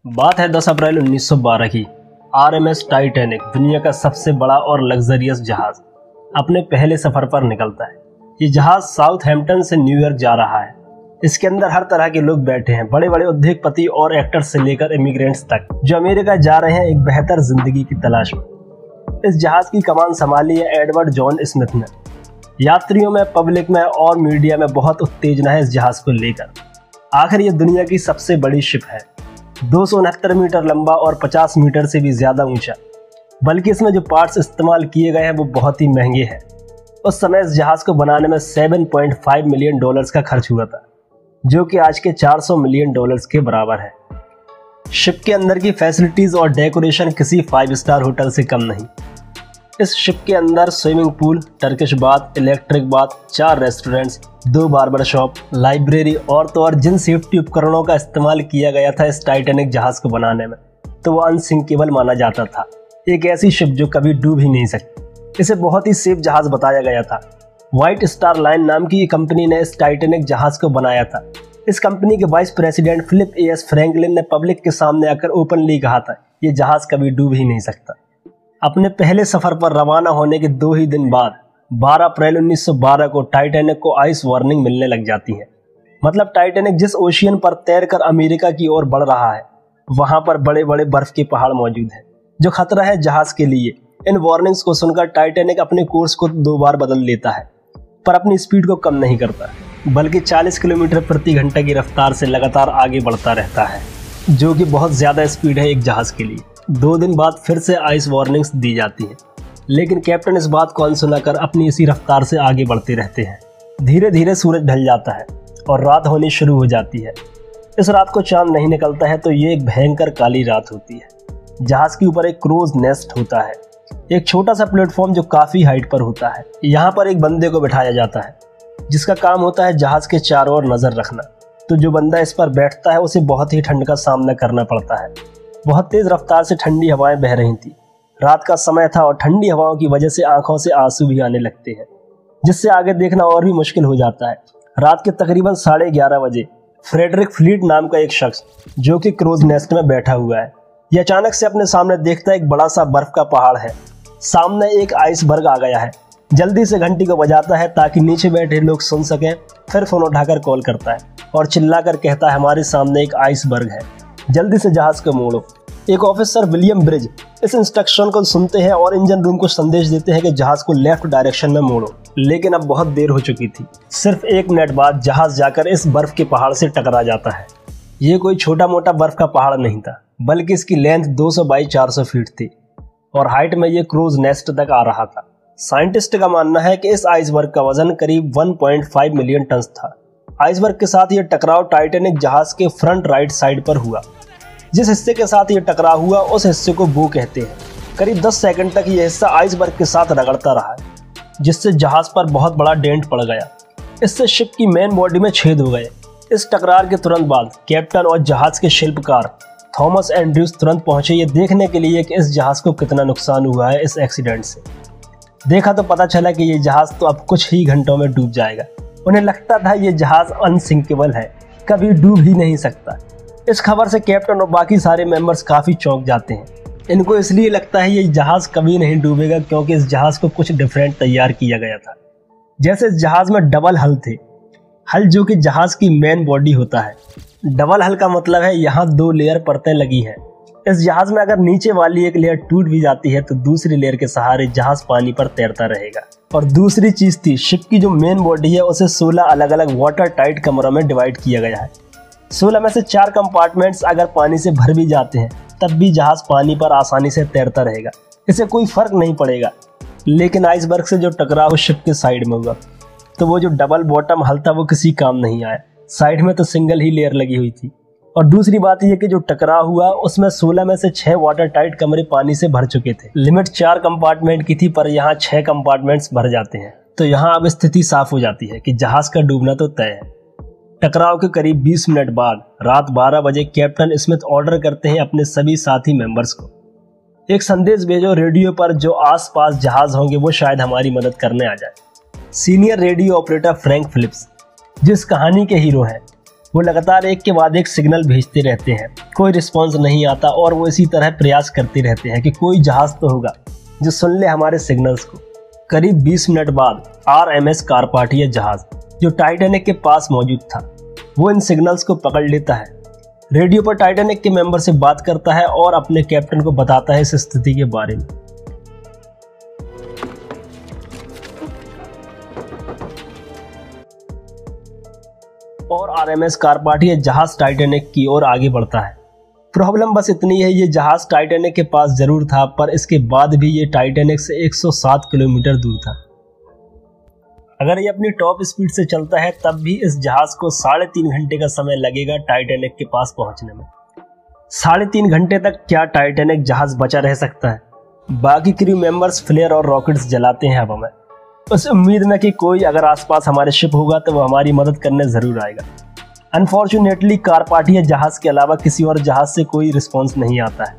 बात है 10 अप्रैल 1912 की। आरएमएस टाइटैनिक दुनिया का सबसे बड़ा और लग्जरियस जहाज अपने पहले सफर पर निकलता है। ये जहाज साउथहैम्पटन से न्यूयॉर्क जा रहा है। इसके अंदर हर तरह के लोग बैठे हैं, बड़े बड़े उद्योगपति और एक्टर्स से लेकर इमिग्रेंट्स तक, जो अमेरिका जा रहे हैं एक बेहतर जिंदगी की तलाश में। इस जहाज की कमान संभाली है एडवर्ड जॉन स्मिथ ने। यात्रियों में, पब्लिक में और मीडिया में बहुत उत्तेजना है इस जहाज को लेकर। आखिर ये दुनिया की सबसे बड़ी शिप है, 269 मीटर लंबा और 50 मीटर से भी ज्यादा ऊंचा। बल्कि इसमें जो पार्ट्स इस्तेमाल किए गए हैं वो बहुत ही महंगे हैं। उस समय इस जहाज को बनाने में $7.5 मिलियन का खर्च हुआ था, जो कि आज के $400 मिलियन के बराबर है। शिप के अंदर की फैसिलिटीज और डेकोरेशन किसी 5 स्टार होटल से कम नहीं। इस शिप के अंदर swimming pool, Turkish bath, electric bath, 4 restaurants, 2 barber shop, library और तो और जिन सेफ्टी उपकरणों का इस्तेमाल किया गया था इस टाइटैनिक जहाज को बनाने में, तो वो अनसिंकेबल माना जाता था। एक ऐसी शिप जो कभी डूब ही नहीं सकती। इसे बहुत ही सेफ जहाज बताया गया था। व्हाइट स्टार लाइन नाम की कंपनी ने इस टाइटैनिक जहाज को बनाया था। इस कंपनी के vice president Philip S Franklin ने पब्लिक के सामने आकर ओपनली कहा था, ये जहाज कभी डूब ही नहीं सकता। अपने पहले सफर पर रवाना होने के 2 ही दिन बाद 12 अप्रैल 1912 को टाइटैनिक को आइस वार्निंग मिलने लग जाती है। मतलब टाइटैनिक जिस ओशियन पर तैरकर अमेरिका की ओर बढ़ रहा है, वहां पर बड़े बड़े बर्फ के पहाड़ मौजूद हैं, जो खतरा है जहाज के लिए। इन वार्निंग्स को सुनकर टाइटैनिक अपने कोर्स को 2 बार बदल लेता है, पर अपनी स्पीड को कम नहीं करता, बल्कि 40 किलोमीटर प्रति घंटे की रफ्तार से लगातार आगे बढ़ता रहता है, जो कि बहुत ज्यादा स्पीड है एक जहाज के लिए। 2 दिन बाद फिर से आइस वार्निंग्स दी जाती है, लेकिन कैप्टन इस बात को अनसुना कर अपनी इसी रफ्तार से आगे बढ़ते रहते हैं। धीरे धीरे सूरज ढल जाता है और रात होनी शुरू हो जाती है। इस रात को चांद नहीं निकलता है तो ये एक भयंकर काली रात होती है। जहाज के ऊपर एक क्रूज नेस्ट होता है, एक छोटा सा प्लेटफॉर्म जो काफी हाइट पर होता है। यहाँ पर एक बंदे को बिठाया जाता है, जिसका काम होता है जहाज के चारों ओर नजर रखना। तो जो बंदा इस पर बैठता है उसे बहुत ही ठंड का सामना करना पड़ता है। बहुत तेज रफ्तार से ठंडी हवाएं बह रही थी। रात का समय था और ठंडी हवाओं की वजह से आंखों से आंसू भी आने लगते हैं, जिससे आगे देखना और भी मुश्किल हो जाता है। रात के तकरीबन 11:30 बजे फ्रेडरिक फ्लीट नाम का एक शख्स, जो कि क्रूज नेस्ट में बैठा हुआ है, ये अचानक से अपने सामने देखता है एक बड़ा सा बर्फ का पहाड़ है। सामने एक आइसबर्ग आ गया है। जल्दी से घंटी को बजाता है ताकि नीचे बैठे लोग सुन सकें। फिर फोन उठाकर कॉल करता है और चिल्लाकर कहता है, हमारे सामने एक आइसबर्ग है, जल्दी से जहाज को मोड़ो। एक ऑफिसर विलियम ब्रिज इस इंस्ट्रक्शन को सुनते हैं और इंजन रूम को संदेश देते हैं कि जहाज को लेफ्ट डायरेक्शन में मोड़ो। लेकिन अब बहुत देर हो चुकी थी। सिर्फ 1 मिनट बाद जहाज जाकर इस बर्फ के पहाड़ से टकरा जाता है। ये कोई छोटा मोटा बर्फ का पहाड़ नहीं था, बल्कि इसकी लेंथ 200 बाई 400 फीट थी और हाइट में ये क्रूज नेस्ट तक आ रहा था। साइंटिस्ट का मानना है कि इस आइसबर्ग का वजन करीब 1.5 मिलियन टन था। आइसबर्ग के साथ ये टकराव टाइटैनिक जहाज के फ्रंट राइट साइड पर हुआ। जिस हिस्से के साथ ये टकराव हुआ उस हिस्से को बो कहते हैं। करीब 10 सेकंड तक ये हिस्सा आइसबर्ग के साथ रगड़ता रहा, जिससे जहाज पर बहुत बड़ा डेंट पड़ गया। इससे शिप की मेन बॉडी में छेद हो गए। इस टकरार के तुरंत बाद कैप्टन और जहाज के शिल्पकार थॉमस एंड्रयूज तुरंत पहुंचे ये देखने के लिए कि इस जहाज को कितना नुकसान हुआ है इस एक्सीडेंट से। देखा तो पता चला कि ये जहाज तो अब कुछ ही घंटों में डूब जाएगा। उन्हें लगता था ये जहाज अनसिंकेबल है, कभी डूब ही नहीं सकता। इस खबर से कैप्टन और बाकी सारे मेंबर्स काफी चौंक जाते हैं। इनको इसलिए लगता है ये जहाज कभी नहीं डूबेगा, क्योंकि इस जहाज को कुछ डिफरेंट तैयार किया गया था। जैसे इस जहाज में डबल हल थे। हल जो कि जहाज की मेन बॉडी होता है। डबल हल का मतलब है यहाँ 2 लेयर परतें लगी हैं। इस जहाज में अगर नीचे वाली एक लेयर टूट भी जाती है तो दूसरी लेयर के सहारे जहाज पानी पर तैरता रहेगा। और दूसरी चीज थी, शिप की जो मेन बॉडी है उसे 16 अलग अलग वाटर टाइट कमरों में डिवाइड किया गया है। 16 में से 4 कंपार्टमेंट्स अगर पानी से भर भी जाते हैं तब भी जहाज पानी पर आसानी से तैरता रहेगा, इसे कोई फर्क नहीं पड़ेगा। लेकिन आइसबर्ग से जो टकराव शिप के साइड में हुआ, तो वो जो डबल बॉटम हल था वो किसी काम नहीं आया। साइड में तो सिंगल ही लेयर लगी हुई थी। और दूसरी बात यह कि जो टकराव हुआ उसमें 16 में से 6 वाटर टाइट कमरे पानी से भर चुके थे। लिमिट 4 कंपार्टमेंट की थी, पर यहाँ 6 कंपार्टमेंट्स भर जाते हैं। तो यहाँ अब स्थिति साफ हो जाती है कि जहाज का डूबना तो तय है। टकराव के करीब 20 मिनट बाद रात 12 बजे कैप्टन स्मिथ ऑर्डर करते हैं अपने सभी साथी मेंबर्स को, एक संदेश भेजो रेडियो पर, जो आसपास जहाज होंगे वो शायद हमारी मदद करने आ जाए। Senior radio operator Frank Phillips, जिस कहानी के हीरो हैं, वो लगातार एक के बाद एक सिग्नल भेजते रहते हैं, कोई रिस्पॉन्स नहीं आता और वो इसी तरह प्रयास करते रहते हैं कि कोई जहाज तो होगा जो सुन ले हमारे सिग्नल्स को। करीब 20 मिनट बाद RMS कारपाथिया जहाज जो टाइटैनिक के पास मौजूद था वो इन सिग्नल्स को पकड़ लेता है। रेडियो पर टाइटैनिक के मेंबर से बात करता है और अपने कैप्टन को बताता है इस स्थिति के बारे में। और RMS कारपाथिया जहाज टाइटैनिक की ओर आगे बढ़ता है। प्रॉब्लम बस इतनी है, ये जहाज टाइटैनिक के पास जरूर था पर इसके बाद भी ये टाइटैनिक से 107 किलोमीटर दूर था। अगर ये अपनी टॉप स्पीड से चलता है तब भी इस जहाज को 3.5 घंटे का समय लगेगा टाइटैनिक के पास पहुंचने में। 3.5 घंटे तक क्या टाइटैनिक जहाज बचा रह सकता है? बाकी क्रू मेंबर्स फ्लेयर और रॉकेट्स जलाते हैं हवा में, उस उम्मीद में कि कोई अगर आसपास हमारे शिप होगा तो वो हमारी मदद करने जरूर आएगा। अनफॉर्चुनेटली कारपाथिया जहाज के अलावा किसी और जहाज से कोई रिस्पॉन्स नहीं आता है।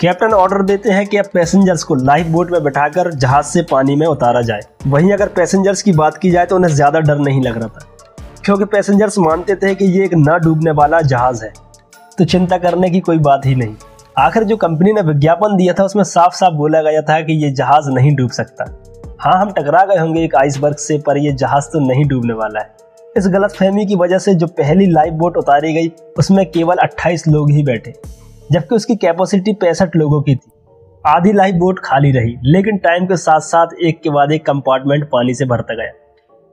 कैप्टन ऑर्डर देते हैं कि अब पैसेंजर्स को लाइफ बोट में बैठाकर जहाज से पानी में उतारा जाए। वहीं अगर पैसेंजर्स की बात की जाए तो उन्हें ज्यादा डर नहीं लग रहा था, क्योंकि पैसेंजर्स मानते थे कि ये एक ना डूबने वाला जहाज है, तो चिंता करने की कोई बात ही नहीं। आखिर जो कंपनी ने विज्ञापन दिया था उसमें साफ साफ बोला गया था कि ये जहाज नहीं डूब सकता। हाँ, हम टकरा गए होंगे एक आइसबर्ग से, पर यह जहाज तो नहीं डूबने वाला है। इस गलतफहमी की वजह से जो पहली लाइफ बोट उतारी गई उसमें केवल 28 लोग ही बैठे, जबकि उसकी कैपेसिटी 65 लोगों की थी। आधी लाइफ बोट खाली रही, लेकिन टाइम के साथ साथ एक के बाद एक कंपार्टमेंट पानी से भरता गया।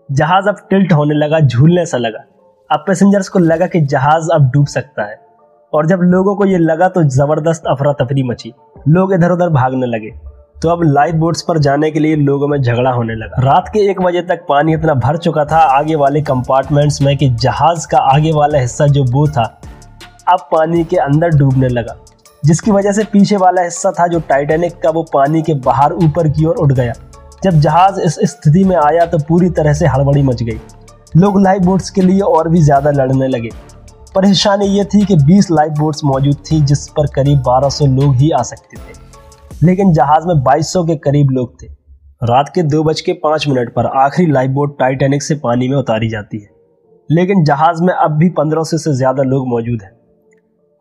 जहाज अब टिल्ट होने लगा, झूलने सा लगा। अब पैसेंजर्स को लगा कि जहाज अब डूब सकता है, और जब लोगों को ये लगा तो जबरदस्त अफरा तफरी मची। लोग इधर उधर भागने लगे, तो अब लाइफ बोट्स पर जाने के लिए लोगों में झगड़ा होने लगा। रात के 1 बजे तक पानी इतना भर चुका था आगे वाले कंपार्टमेंट्स में कि जहाज का आगे वाला हिस्सा जो वो था अब पानी के अंदर डूबने लगा, जिसकी वजह से पीछे वाला हिस्सा था जो टाइटैनिक का वो पानी के बाहर ऊपर की ओर उठ गया। जब जहाज इस स्थिति में आया तो पूरी तरह से हड़बड़ी मच गई। लोग लाइफ बोट्स के लिए और भी ज्यादा लड़ने लगे। परेशानी ये थी कि 20 लाइफ बोट्स मौजूद थी जिस पर करीब 1200 लोग ही आ सकते थे, लेकिन जहाज में 2200 के करीब लोग थे। रात के 2:05 पर आखिरी लाइफ बोट टाइटैनिक से पानी में उतारी जाती है, लेकिन जहाज में अब भी 1500 से ज्यादा लोग मौजूद हैं।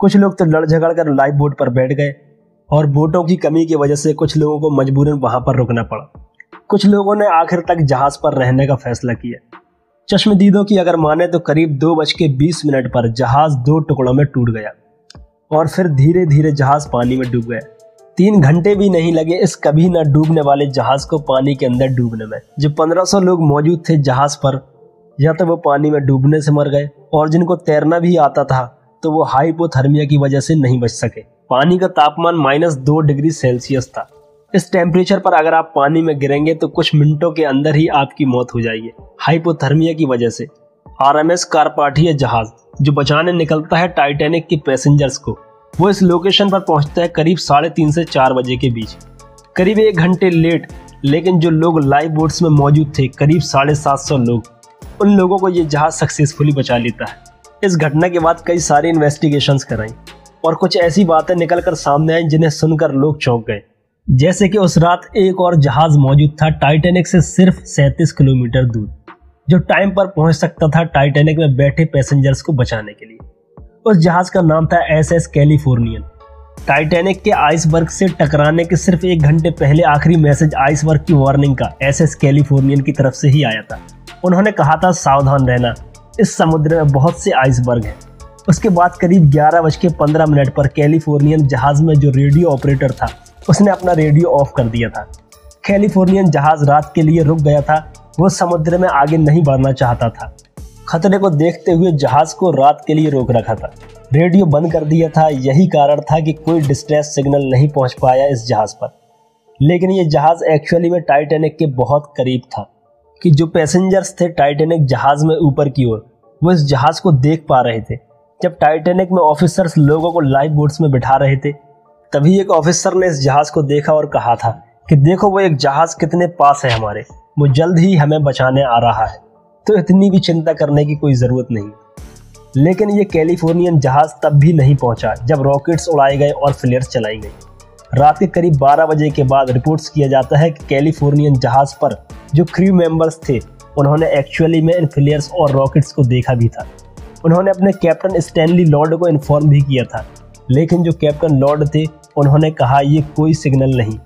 कुछ लोग तो लड़ झगड़ कर लाइफ बोट पर बैठ गए और बोटों की कमी की वजह से कुछ लोगों को मजबूरन वहां पर रुकना पड़ा। कुछ लोगों ने आखिर तक जहाज पर रहने का फैसला किया। चश्मदीदों की अगर माने तो करीब 2:20 पर जहाज 2 टुकड़ों में टूट गया और फिर धीरे धीरे जहाज पानी में डूब गया। 3 घंटे भी नहीं लगे इस कभी न डूबने वाले जहाज को पानी के अंदर डूबने में। जो 1500 लोग मौजूद थे जहाज पर, या तो वो पानी में डूबने से मर गए, और जिनको तैरना भी आता था तो वो हाइपोथर्मिया की वजह से नहीं बच सके। पानी का तापमान -2 डिग्री सेल्सियस था। इस टेम्परेचर पर अगर आप पानी में गिरेंगे तो कुछ मिनटों के अंदर ही आपकी मौत हो जाएगी हाइपोथर्मिया की वजह से। RMS कारपाथिया जहाज जो बचाने निकलता है टाइटैनिक के पैसेंजर्स को, वो इस लोकेशन पर पहुंचता है करीब 3:30 से 4 बजे के बीच, करीब 1 घंटे लेट। लेकिन जो लोग लाइफ बोट्स में मौजूद थे, करीब 750 लोग, उन लोगों को ये जहाज सक्सेसफुली बचा लेता है। इस घटना के बाद कई सारी इन्वेस्टिगेशंस कराई और कुछ ऐसी बातें निकलकर सामने आई जिन्हें सुनकर लोग चौंक गए। जैसे कि उस रात एक और जहाज मौजूद था टाइटैनिक से सिर्फ 37 किलोमीटर दूर, जो टाइम पर पहुंच सकता था टाइटैनिक में बैठे पैसेंजर्स को बचाने के लिए। उस जहाज का नाम था SS कैलिफोर्नियन। टाइटैनिक के आइसबर्ग से टकराने के सिर्फ 1 घंटे पहले आखिरी मैसेज आइसबर्ग की वार्निंग का SS कैलिफोर्नियन की तरफ से ही आया था। उन्होंने कहा था सावधान रहना, इस समुद्र में बहुत से आइसबर्ग हैं। उसके बाद करीब 11:15 पर कैलिफोर्नियन जहाज में जो रेडियो ऑपरेटर था उसने अपना रेडियो ऑफ कर दिया था। कैलिफोर्नियन जहाज रात के लिए रुक गया था, वो समुद्र में आगे नहीं बढ़ना चाहता था। खतरे को देखते हुए जहाज को रात के लिए रोक रखा था, रेडियो बंद कर दिया था। यही कारण था कि कोई डिस्ट्रेस सिग्नल नहीं पहुंच पाया इस जहाज पर। लेकिन ये जहाज एक्चुअली में टाइटैनिक के बहुत करीब था कि जो पैसेंजर्स थे टाइटैनिक जहाज में ऊपर की ओर, वो इस जहाज को देख पा रहे थे। जब टाइटैनिक में ऑफिसर्स लोगों को लाइफ बोट्स में बिठा रहे थे, तभी एक ऑफिसर ने इस जहाज को देखा और कहा था कि देखो वो एक जहाज कितने पास है हमारे, वो जल्द ही हमें बचाने आ रहा है, तो इतनी भी चिंता करने की कोई जरूरत नहीं। लेकिन ये कैलिफोर्नियन जहाज तब भी नहीं पहुंचा जब रॉकेट्स उड़ाए गए और फ्लेयर्स चलाई गई। रात के करीब 12 बजे के बाद रिपोर्ट्स किया जाता है कि कैलिफोर्नियन जहाज पर जो क्रू मेंबर्स थे उन्होंने एक्चुअली में इन फ्लेयर्स और रॉकेट्स को देखा भी था। उन्होंने अपने कैप्टन स्टैनली लॉर्ड को इन्फॉर्म भी किया था, लेकिन जो कैप्टन लॉर्ड थे उन्होंने कहा ये कोई सिग्नल नहीं,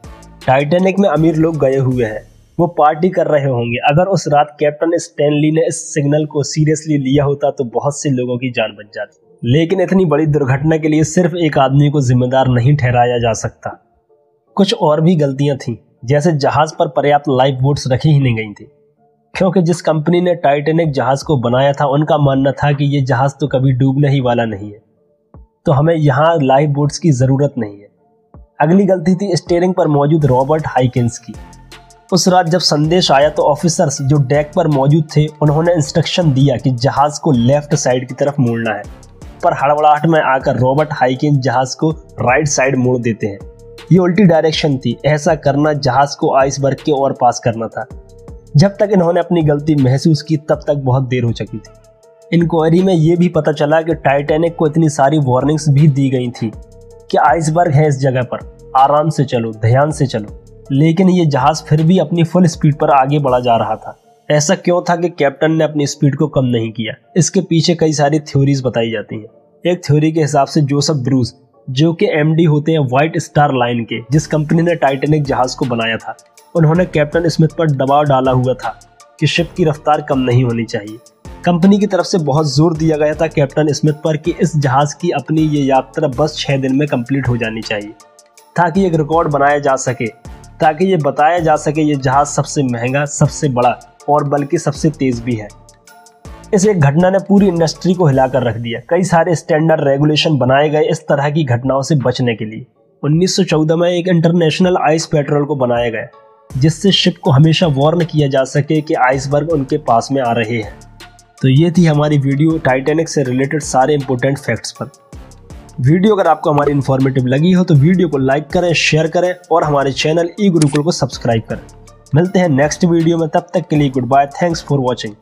टाइटैनिक में अमीर लोग गए हुए हैं, वो पार्टी कर रहे होंगे। अगर उस रात कैप्टन स्टैनली ने इस सिग्नल को सीरियसली लिया होता तो बहुत से लोगों की जान बच जाती, लेकिन इतनी बड़ी दुर्घटना के लिए सिर्फ एक आदमी को जिम्मेदार नहीं ठहराया जा सकता। कुछ और भी गलतियां थीं, जैसे जहाज पर पर्याप्त लाइफ बोट्स रखी ही नहीं गई थी, क्योंकि जिस कंपनी ने टाइटैनिक जहाज को बनाया था उनका मानना था कि ये जहाज तो कभी डूबने ही वाला नहीं है, तो हमें यहाँ लाइफ बोट्स की जरूरत नहीं है। अगली गलती थी स्टीयरिंग पर मौजूद रॉबर्ट हाइकिंस की। उस रात जब संदेश आया तो ऑफिसर्स जो डेक पर मौजूद थे उन्होंने इंस्ट्रक्शन दिया कि जहाज को लेफ्ट साइड की तरफ मोड़ना है, पर हड़बड़ाहट में आकर रॉबर्ट हाइकिंस जहाज को राइट साइड मोड़ देते हैं। ये उल्टी डायरेक्शन थी, ऐसा करना जहाज को आइसबर्ग के ओर पास करना था। जब तक इन्होंने अपनी गलती महसूस की तब तक बहुत देर हो चुकी थी। इंक्वायरी में ये भी पता चला कि टाइटैनिक को इतनी सारी वार्निंग्स भी दी गई थी कि आइसबर्ग है इस जगह पर, आराम से चलो, ध्यान से चलो, लेकिन ये जहाज फिर भी अपनी फुल स्पीड पर आगे बढ़ा जा रहा था। ऐसा क्यों था कि कैप्टन ने अपनी स्पीड को कम नहीं किया? इसके पीछे कई सारी थ्योरीज बताई जाती हैं। एक थ्योरी के हिसाब से जोसेफ ब्रूस, जो कि एमडी होते हैं व्हाइट स्टार लाइन के, जिस कंपनी ने टाइटैनिक जहाज को बनाया था, उन्होंने कैप्टन स्मिथ पर दबाव डाला हुआ था कि शिप की रफ्तार कम नहीं होनी चाहिए। कंपनी की तरफ से बहुत जोर दिया गया था कैप्टन स्मिथ पर कि इस जहाज की अपनी ये यात्रा बस 6 दिन में कंप्लीट हो जानी चाहिए, ताकि एक रिकॉर्ड बनाया जा सके, ताकि ये बताया जा सके ये जहाज सबसे महंगा, सबसे बड़ा और बल्कि सबसे तेज भी है। इस एक घटना ने पूरी इंडस्ट्री को हिलाकर रख दिया। कई सारे स्टैंडर्ड रेगुलेशन बनाए गए इस तरह की घटनाओं से बचने के लिए। 1914 में एक इंटरनेशनल आइस पेट्रोल को बनाया गया, जिससे शिप को हमेशा वार्न किया जा सके कि आइसबर्ग उनके पास में आ रहे हैं। तो ये थी हमारी वीडियो टाइटैनिक से रिलेटेड सारे इंपॉर्टेंट फैक्ट्स पर। वीडियो अगर आपको हमारी इन्फॉर्मेटिव लगी हो तो वीडियो को लाइक करें, शेयर करें और हमारे चैनल ई गुरुकुल को सब्सक्राइब करें। मिलते हैं नेक्स्ट वीडियो में, तब तक के लिए goodbye, thanks for watching.